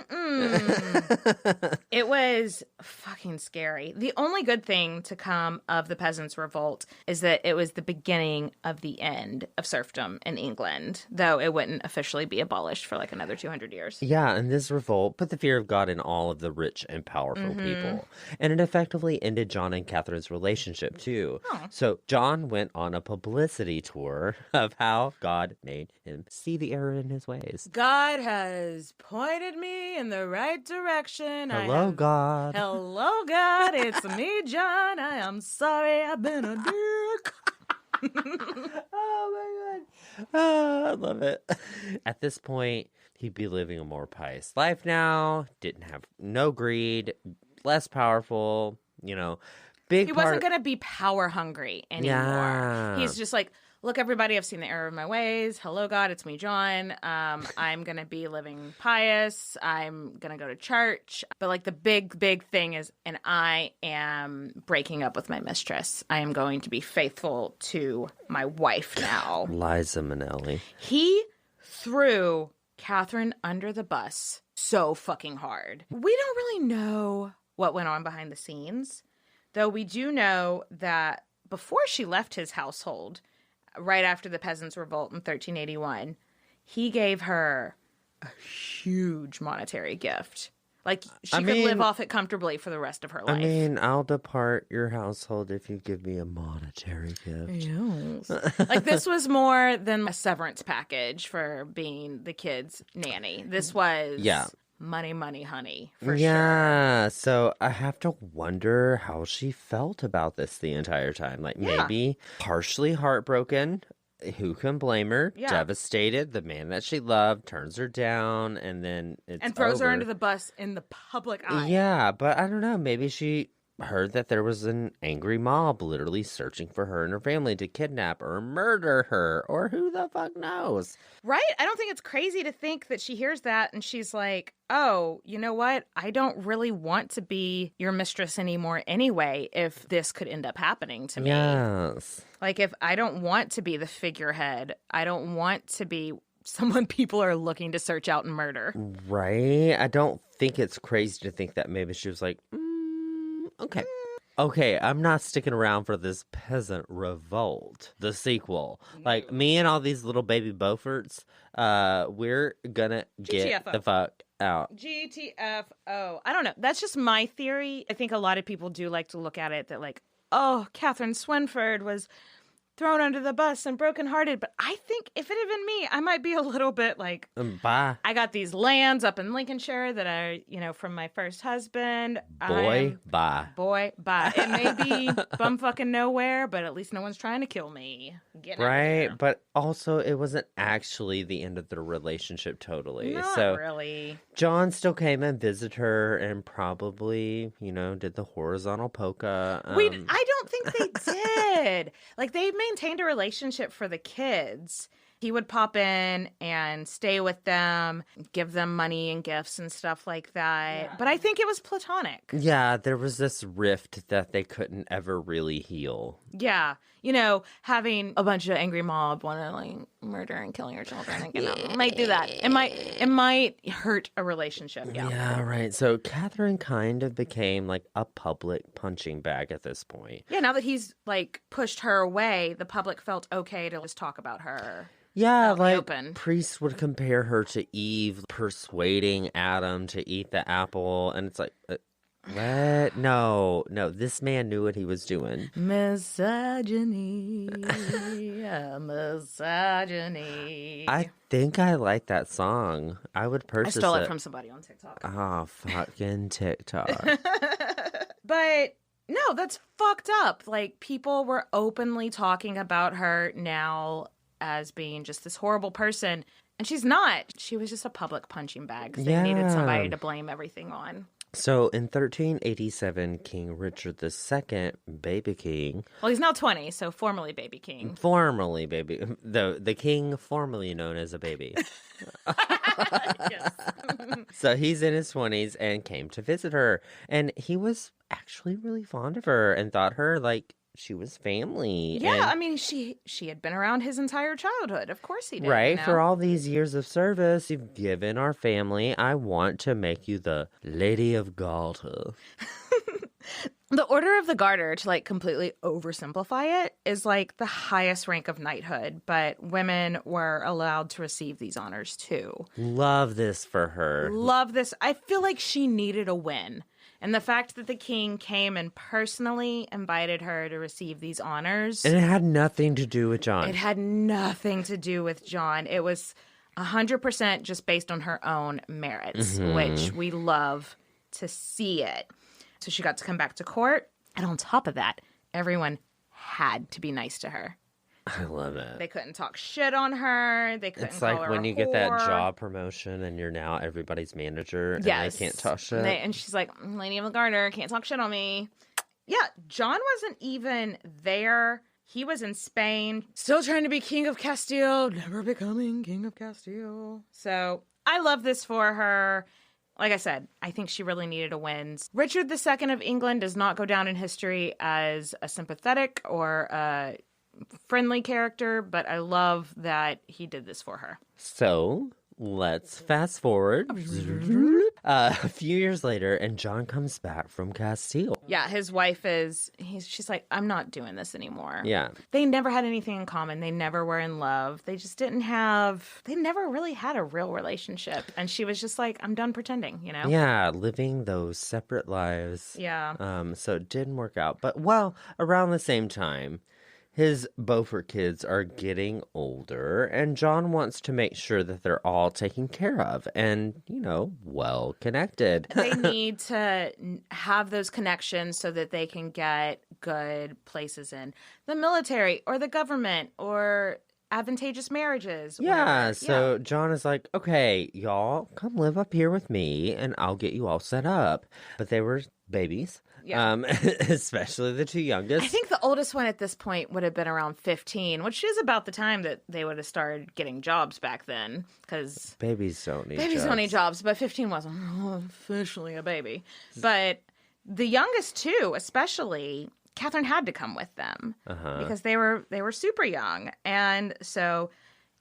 It was fucking scary. The only good thing to come of the Peasants' Revolt is that it was the beginning of the end of serfdom in England, though it wouldn't officially be abolished for like another 200 years. Yeah, and this revolt put the fear of God in all of the rich and powerful people. And it effectively ended John and Catherine's relationship, too. So John went on a publicity tour of how God made him see the error in his ways. God has pointed me in the right direction. Hello, God. Hello, God. It's me, John. I am sorry I've been a dick. Oh, my God. Oh, I love it. At this point, he'd be living a more pious life now, didn't have no greed, less powerful, you know. He wasn't going to be power hungry anymore. Yeah. He's just like, look, everybody, I've seen the error of my ways. Hello, God, it's me, John. I'm going to be living pious. I'm going to go to church. But like the big thing is, and I am breaking up with my mistress. I am going to be faithful to my wife now. Liza Minnelli. He threw Catherine under the bus so fucking hard. We don't really know what went on behind the scenes, though we do know that before she left his household, right after the Peasants' Revolt in 1381, he gave her a huge monetary gift. Like, she could live off it comfortably for the rest of her life. I mean, I'll depart your household if you give me a monetary gift. Yes. Like, this was more than a severance package for being the kid's nanny. This was money, honey, for sure. So I have to wonder how she felt about this the entire time. Like, maybe partially heartbroken. Who can blame her? Yeah. Devastated. The man that she loved turns her down, and then it's throws her over. under the bus in the public eye. Yeah, but I don't know. Maybe she heard that there was an angry mob literally searching for her and her family to kidnap or murder her, or who the fuck knows? Right? I don't think it's crazy to think that she hears that and she's like, oh, you know what? I don't really want to be your mistress anymore anyway if this could end up happening to me. Yes. Like, if I don't want to be the figurehead, I don't want to be someone people are looking to search out and murder. Right? I don't think it's crazy to think that maybe she was like, Okay, I'm not sticking around for this Peasant Revolt, the sequel. Like, me and all these little baby Beauforts, we're gonna get GTFO. the fuck out. GTFO. I don't know. That's just my theory. I think a lot of people do like to look at it that like, oh, Katherine Swynford was thrown under the bus and brokenhearted. But I think if it had been me, I might be a little bit like, Bye. I got these lands up in Lincolnshire that are, from my first husband. Boy, bye. It may be bumfucking nowhere, but at least no one's trying to kill me. Right? But also, it wasn't actually the end of their relationship totally. Not really. John still came and visited her and probably, did the horizontal polka. I don't think they did. Like, they maintained a relationship for the kids. He would pop in and stay with them, give them money and gifts and stuff like that. Yeah. But I think it was platonic. Yeah, there was this rift that they couldn't ever really heal. Yeah. Having a bunch of angry mob want to like murder and killing your children and might do that. It might hurt a relationship. Yeah, right. So Catherine kind of became like a public punching bag at this point. Yeah, now that he's like pushed her away, the public felt okay to just talk about her. Yeah, like priests would compare her to Eve persuading Adam to eat the apple, and it's like, what? No, this man knew what he was doing. Misogyny. I think I like that song. I would purchase it. I stole it from somebody on TikTok. Oh, fucking TikTok. But no, that's fucked up. Like, people were openly talking about her now as being just this horrible person. And she's not. She was just a public punching bag because they needed somebody to blame everything on. So in 1387, King Richard II, baby king. Well, he's now 20, so formerly baby king. Formerly baby. The king formerly known as a baby. Yes. So he's in his 20s and came to visit her. And he was actually really fond of her and thought her like she was family. Yeah, and, I mean, she had been around his entire childhood. Of course he did. right? You know? For all these years of service you've given our family, I want to make you the Lady of Garter. The Order of the Garter, to like completely oversimplify it, is like the highest rank of knighthood, but women were allowed to receive these honors too. Love this for her. Love this. I feel like she needed a win. And the fact that the king came and personally invited her to receive these honors. And it had nothing to do with John. It had nothing to do with John. It was 100% just based on her own merits, which we love to see it. So she got to come back to court. And on top of that, everyone had to be nice to her. I love it. They couldn't talk shit on her. They couldn't It's call like her when a you get that whore. job promotion and you're now everybody's manager and Yes. they can't talk shit. And she's like, Lady of the Garter, can't talk shit on me. Yeah, John wasn't even there. He was in Spain, still trying to be King of Castile, never becoming King of Castile. So I love this for her. Like I said, I think she really needed a win. Richard II of England does not go down in history as a sympathetic or a friendly character, but I love that he did this for her. So let's fast forward a few years later, and John comes back from Castile. Yeah, his wife she's like, I'm not doing this anymore. Yeah. They never had anything in common. They never were in love. They just they never really had a real relationship. And she was just like, I'm done pretending, you know? Yeah, living those separate lives. Yeah. So it didn't work out. But, well, around the same time, his Beaufort kids are getting older, and John wants to make sure that they're all taken care of and, well connected. They need to have those connections so that they can get good places in the military or the government or advantageous marriages. Yeah, so John is like, okay, y'all, come live up here with me, and I'll get you all set up. But they were babies. Yeah. Especially the two youngest. I think the oldest one at this point would have been around 15, which is about the time that they would have started getting jobs back then. Because babies don't need jobs, but 15 wasn't officially a baby. But the youngest two, especially, Catherine had to come with them because they were super young. And so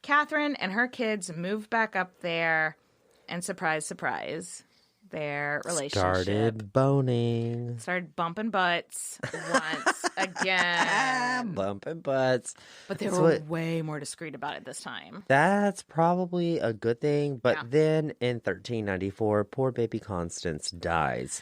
Catherine and her kids moved back up there, and surprise, surprise, their relationship started bumping butts once again. Bumping butts. But they were way more discreet about it this time. That's probably a good thing. But then in 1394, poor baby Constance dies.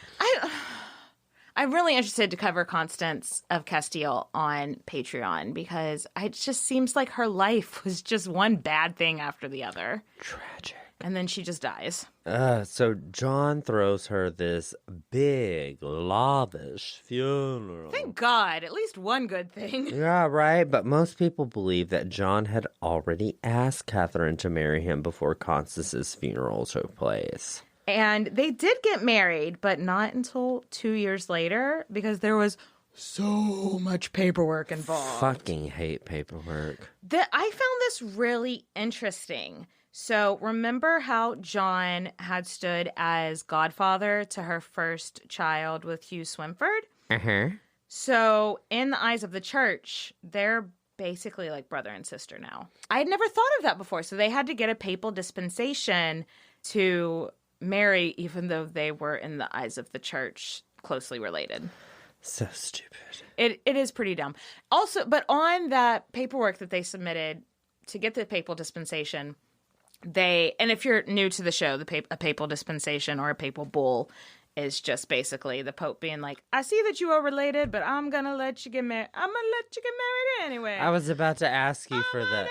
I'm really interested to cover Constance of Castile on Patreon because it just seems like her life was just one bad thing after the other. Tragic. And then she just dies. So John throws her this big, lavish funeral. Thank God. At least one good thing. Yeah, right. But most people believe that John had already asked Catherine to marry him before Constance's funeral took place. And they did get married, but not until 2 years later because there was so much paperwork involved. Fucking hate paperwork. I found this really interesting. So remember how John had stood as godfather to her first child with Hugh Swynford? Uh-huh. So in the eyes of the church, they're basically like brother and sister now. I had never thought of that before. So they had to get a papal dispensation to marry, even though they were in the eyes of the church closely related. So stupid. It is pretty dumb. Also, but on that paperwork that they submitted to get the papal dispensation, and if you're new to the show, a papal dispensation or a papal bull is just basically the Pope being like, I see that you are related, but I'm going to let you get married. I'm going to let you get married anyway. I was about to ask you for that.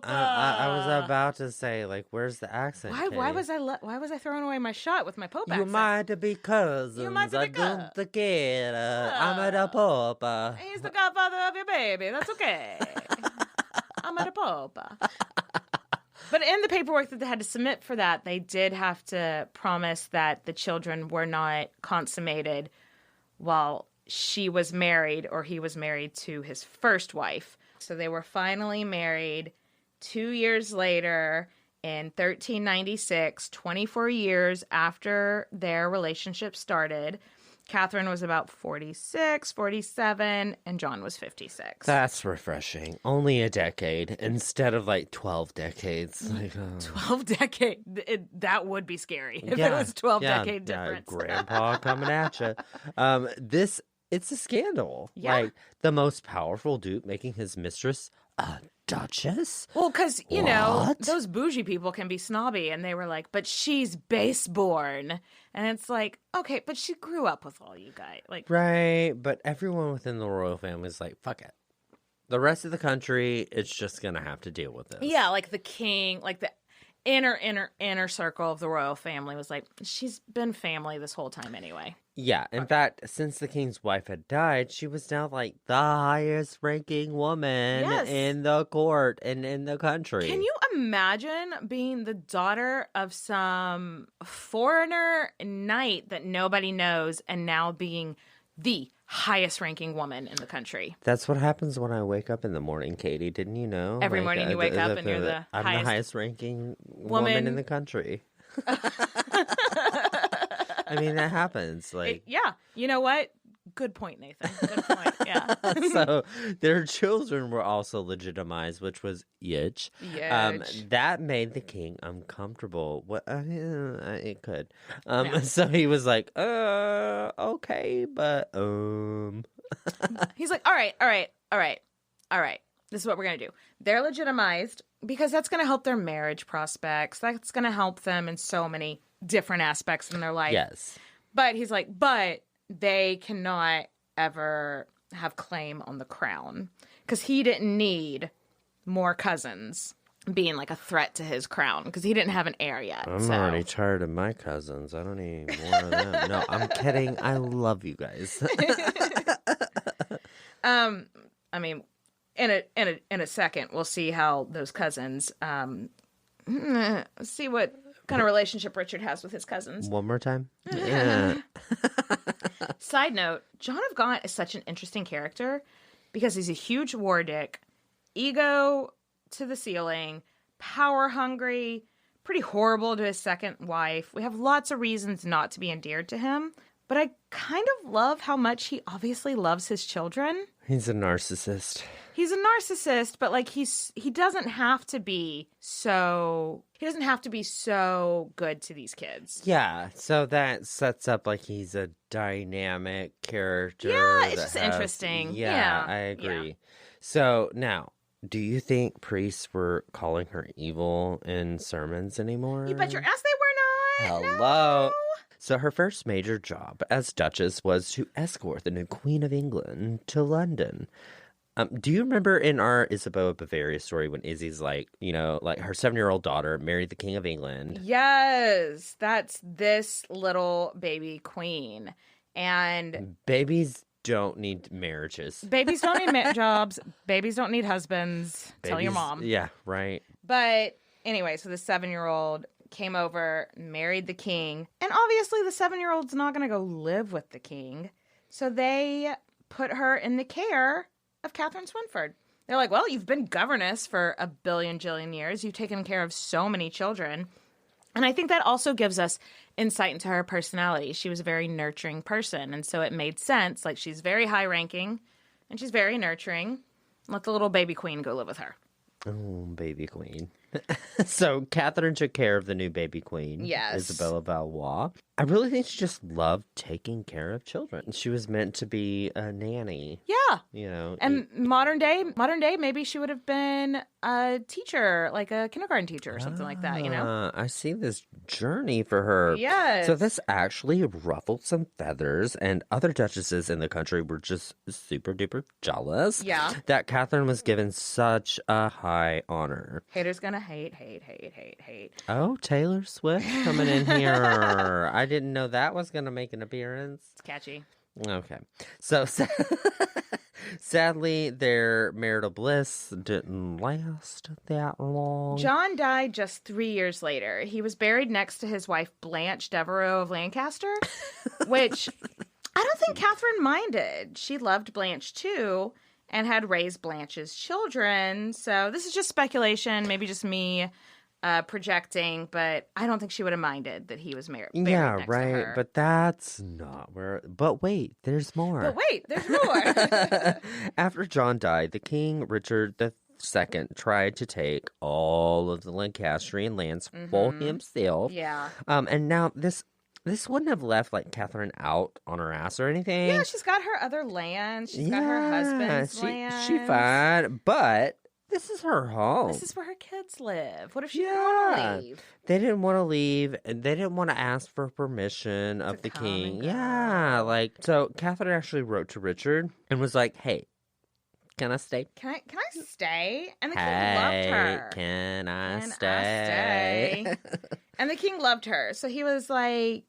I was about to say, like, where's the accent? Why was I throwing away my shot with my Pope accent? You might be cousins. You might be don't get I'm at a Pope. He's the godfather of your baby. That's okay. I'm at a Pope. But in the paperwork that they had to submit for that, they did have to promise that the children were not consummated while she was married or he was married to his first wife. So they were finally married 2 years later in 1396, 24 years after their relationship started. Catherine was about 46, 47, and John was 56. That's refreshing. Only a decade instead of like 12 decades. Like, 12 decade. That would be scary if it was 12 decade difference. Grandpa coming at you. It's a scandal. Yeah. Like the most powerful duke making his mistress a duchess? Well, because, you know, those bougie people can be snobby, and they were like, but she's base-born. And it's like, okay, but she grew up with all you guys. Like, right, but everyone within the royal family is like, fuck it. The rest of the country, it's just going to have to deal with this. Yeah, like the king, like the inner circle of the royal family was like, she's been family this whole time anyway. Yeah, in fact, since the king's wife had died, she was now like the highest ranking woman in the court and in the country. Can you imagine being the daughter of some foreigner knight that nobody knows and now being the highest ranking woman in the country? That's what happens when I wake up in the morning, Katie. Didn't you know? Every morning you wake up and you're the I'm highest the highest ranking woman in the country. I mean, that happens. Like, yeah. You know what? Good point, Nathan. Good point. Yeah. So their children were also legitimized, which was huge. That made the king uncomfortable. What? It could. So he was like, okay, but He's like, all right. This is what we're gonna do. They're legitimized because that's gonna help their marriage prospects. That's gonna help them in so many different aspects in their life. Yes. But he's like, but they cannot ever have claim on the crown because he didn't need more cousins being like a threat to his crown because he didn't have an heir yet. I'm already tired of my cousins. I don't need more of them. No, I'm kidding. I love you guys. I mean, in a second, we'll see how those cousins see what kind of relationship Richard has with his cousins. One more time? Yeah. Side note, John of Gaunt is such an interesting character because he's a huge war dick, ego to the ceiling, power hungry, pretty horrible to his second wife. We have lots of reasons not to be endeared to him, but I kind of love how much he obviously loves his children. He's a narcissist. He's a narcissist, but like he doesn't have to be so good to these kids. Yeah, so that sets up like he's a dynamic character. Yeah, it's just interesting. Yeah, I agree. Yeah. So now, do you think priests were calling her evil in sermons anymore? You bet your ass they were not. Hello. No. So her first major job as Duchess was to escort the new Queen of England to London. Do you remember in our Isabeau of Bavaria story when Izzy's like, you know, like her 7-year-old daughter married the King of England? Yes, that's this little baby queen. And babies don't need marriages. Babies don't need jobs. Babies don't need husbands. Tell your mom. Yeah, right. But anyway, so the 7-year-old came over, married the king. And obviously the 7-year-old's not going to go live with the king. So they put her in the care of Katherine Swynford. They're like, well, you've been governess for a billion jillion years. You've taken care of so many children. And I think that also gives us insight into her personality. She was a very nurturing person. And so it made sense. Like, she's very high ranking and she's very nurturing. Let the little baby queen go live with her. Oh, baby queen. So Catherine took care of the new baby queen, Isabella Valois. I really think she just loved taking care of children. She was meant to be a nanny. Yeah. You know. And modern day, maybe she would have been a teacher, like a kindergarten teacher or something like that, you know? I see this journey for her. Yes. So this actually ruffled some feathers, and other duchesses in the country were just super duper jealous that Catherine was given such a high honor. Haters gonna hate. Oh, Taylor Swift coming in here. I didn't know that was going to make an appearance. It's catchy. Okay. So sadly, their marital bliss didn't last that long. John died just 3 years later. He was buried next to his wife, Blanche Devereux of Lancaster, which I don't think Catherine minded. She loved Blanche too and had raised Blanche's children. So this is just speculation, maybe just me projecting, but I don't think she would have minded that he was married. Yeah, next to right. her. But that's not where. But wait, there's more. But wait, there's more. After John died, the King Richard II tried to take all of the Lancastrian lands for himself. Yeah. And now this wouldn't have left like Catherine out on her ass or anything. Yeah, she's got her other land. She's got her husband's land. She fine, but this is her home. This is where her kids live. What if she didn't want to leave? They didn't want to leave, and they didn't want to ask for permission of the king. Yeah, like, so Catherine actually wrote to Richard and was like, hey, can I stay? Can I stay? And the king loved her. Can I stay? And the king loved her. So he was like,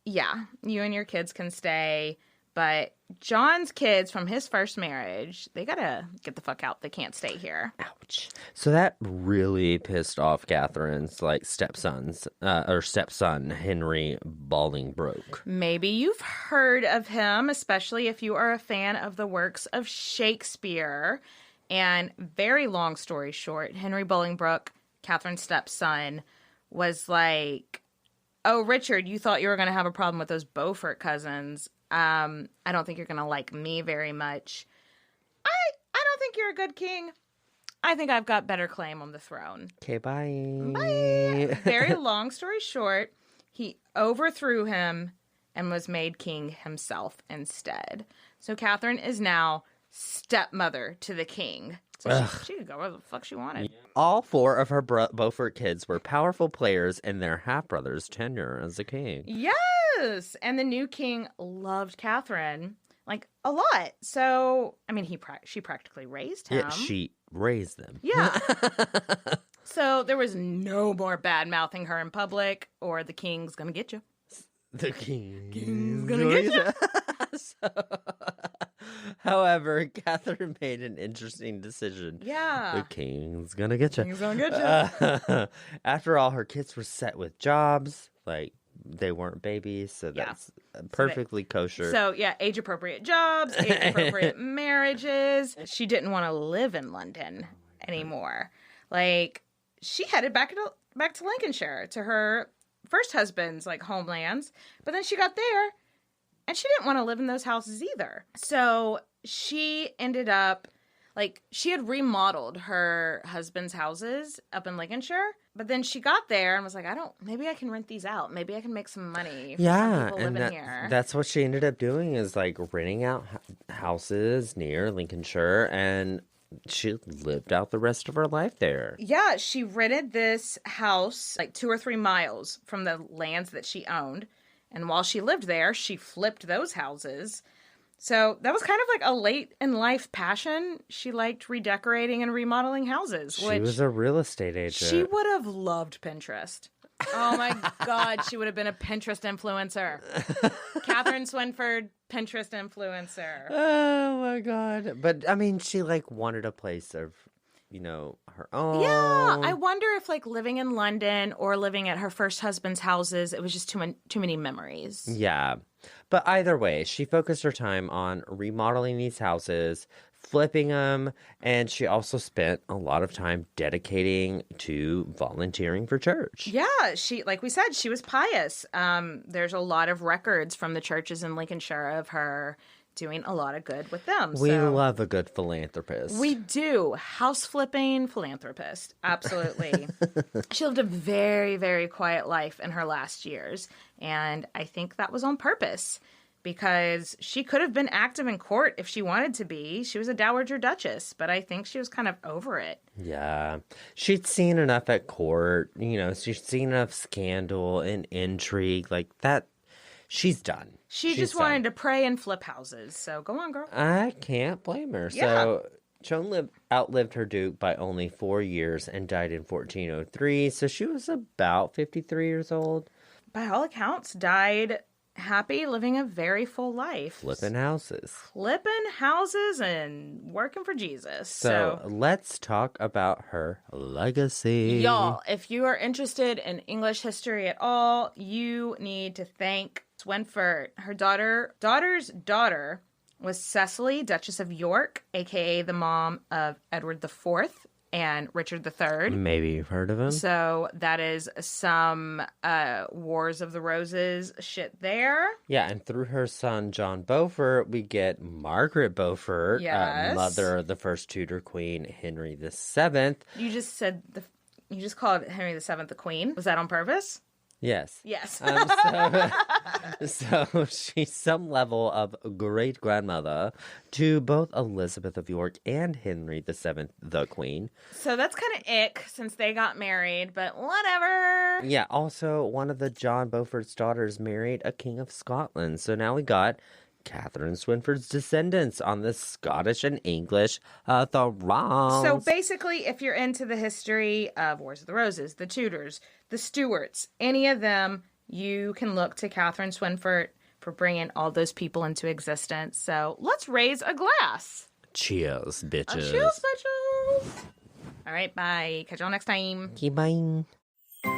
yeah, you and your kids can stay. But John's kids from his first marriage, they got to get the fuck out. They can't stay here. Ouch. So that really pissed off Catherine's like stepson, Henry Bolingbroke. Maybe you've heard of him, especially if you are a fan of the works of Shakespeare. And very long story short, Henry Bolingbroke, Catherine's stepson, was like, oh, Richard, you thought you were going to have a problem with those Beaufort cousins. I don't think you're going to like me very much. I don't think you're a good king. I think I've got better claim on the throne. Okay, bye. Bye. Very long story short, he overthrew him and was made king himself instead. So Catherine is now stepmother to the king. So she could go where the fuck she wanted. All four of her Beaufort kids were powerful players in their half-brother's tenure as a king. Yes! And the new king loved Catherine, like, a lot. So, I mean, she practically raised him. Yeah, she raised them. Yeah. So there was no more bad-mouthing her in public, or the king's gonna get you. The king's gonna get you. However, Catherine made an interesting decision. Yeah. The king's gonna get you. King's gonna get you. After all, her kids were set with jobs. Like, they weren't babies, so that's perfectly kosher. So, yeah, age-appropriate jobs, age-appropriate marriages. She didn't want to live in London anymore. Like, she headed back to Lincolnshire, to her first husband's, like, homelands. But then she got there, and she didn't want to live in those houses either. So she ended up, like, she had remodeled her husband's houses up in Lincolnshire. But then she got there and was like, maybe I can rent these out. Maybe I can make some money for some people living here. That's what she ended up doing, is, like, renting out houses near Lincolnshire, and she lived out the rest of her life there. Yeah, she rented this house like 2 or 3 miles from the lands that she owned. And while she lived there, she flipped those houses. So that was kind of like a late in life passion. She liked redecorating and remodeling houses. She was a real estate agent. She would have loved Pinterest. Oh my God, she would have been a Pinterest influencer. Katherine Swynford, Pinterest influencer. Oh my God. But I mean, she like wanted a place of, her own. Yeah, I wonder if like living in London or living at her first husband's houses, it was just too many memories. Yeah. But either way, she focused her time on remodeling these houses, flipping them, and she also spent a lot of time dedicating to volunteering for church. Yeah, like we said, she was pious. There's a lot of records from the churches in Lincolnshire of her doing a lot of good with them. We love a good philanthropist. We do. House flipping philanthropist. Absolutely. She lived a very, very quiet life in her last years. And I think that was on purpose, because she could have been active in court if she wanted to be. She was a dowager duchess, but I think she was kind of over it. Yeah. She'd seen enough at court. She'd seen enough scandal and intrigue like that. She's done. She's just wanted to pray and flip houses. So go on, girl. I can't blame her. Yeah. So Joan outlived her duke by only 4 years and died in 1403. So she was about 53 years old. By all accounts, died happy, living a very full life. Flipping houses and working for Jesus. So let's talk about her legacy. Y'all, if you are interested in English history at all, you need to thank Swynford. Her daughter's daughter was Cecily, Duchess of York, a.k.a. the mom of Edward IV, and Richard III. Maybe you've heard of him. So that is some Wars of the Roses shit there. Yeah, and through her son, John Beaufort, we get Margaret Beaufort, Yes. mother of the first Tudor queen, Henry VII. You just called Henry VII the queen. Was that on purpose? Yes. Yes. So she's some level of great-grandmother to both Elizabeth of York and Henry VII, the queen. So that's kind of ick since they got married, but whatever. Yeah, also one of the John Beaufort's daughters married a king of Scotland. So now we got Katherine Swynford's descendants on the Scottish and English thrones. So basically, if you're into the history of Wars of the Roses, the Tudors, the Stuarts, any of them, you can look to Katherine Swynford for bringing all those people into existence. So let's raise a glass. Cheers, bitches. Cheers, bitches. All right, bye. Catch y'all next time. Okay, bye.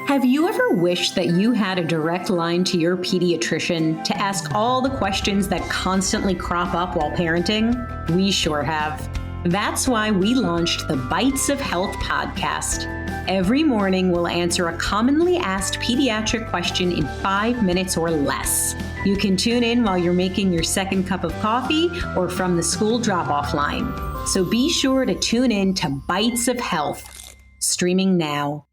Have you ever wished that you had a direct line to your pediatrician to ask all the questions that constantly crop up while parenting? We sure have. That's why we launched the Bites of Health podcast. Every morning, we'll answer a commonly asked pediatric question in 5 minutes or less. You can tune in while you're making your second cup of coffee or from the school drop-off line. So be sure to tune in to Bites of Health, streaming now.